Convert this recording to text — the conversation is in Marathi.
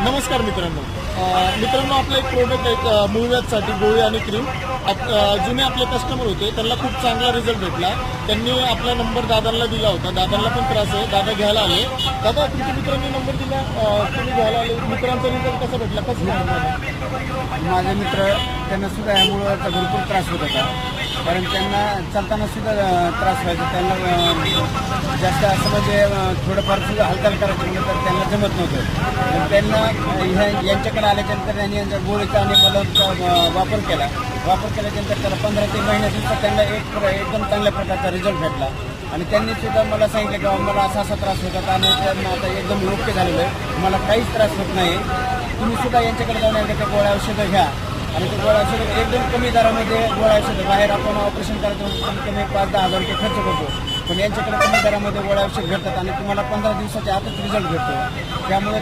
नमस्कार मित्रांनो आपलं एक प्रोडक्ट आहे मूळव्याधसाठी गोळी आणि क्रीम. जुने आपले कस्टमर होते, त्यांना खूप चांगला रिझल्ट भेटला. त्यांनी आपला नंबर दादांना दिला होता. दादांना पण त्रास आहे, दादा घ्यायला आले. दादा तुमच्या मित्रांनी नंबर दिला, तुम्ही घ्यायला आले. मित्रांचा रिझल्ट कसा भेटला? कसं माझे मित्र त्यांना सुद्धा या मुळव्याधीचा भरपूर त्रास होत होता, कारण त्यांना चालताना सुद्धा त्रास व्हायचा. त्यांना जास्त असं म्हणजे थोडंफार सुद्धा हालचाल करायची म्हणलं तर त्यांना जमत नव्हतं. त्यांना यांच्याकडे आल्याच्यानंतर त्यांनी यांच्या गोळीचा आणि मलमचा वापर केल्याच्यानंतर त्याला 15 ते महिन्यात त्यांना एकदम चांगल्या प्रकारचा रिझल्ट भेटला. आणि त्यांनी सुद्धा मला सांगितलं की मला असा त्रास होता आणि त्यांना आता एकदम ओके झालेलं आहे, मला काहीच त्रास होत नाही. तुम्ही सुद्धा यांच्याकडे जाऊन एकदा गोळ्या औषधं घ्या. आणि ते गोळ्या औषधं एकदम कमी दरामध्ये गोळ्या औषधं, बाहेर आपण ऑपरेशन करायचं कमी 5-10 हजार रुपये खर्च करतो, पण यांच्याकडे कमी दरामध्ये गोळ्या औषध भेटतात आणि तुम्हाला 15 दिवसाच्या आतच रिझल्ट भेटतो. त्यामुळे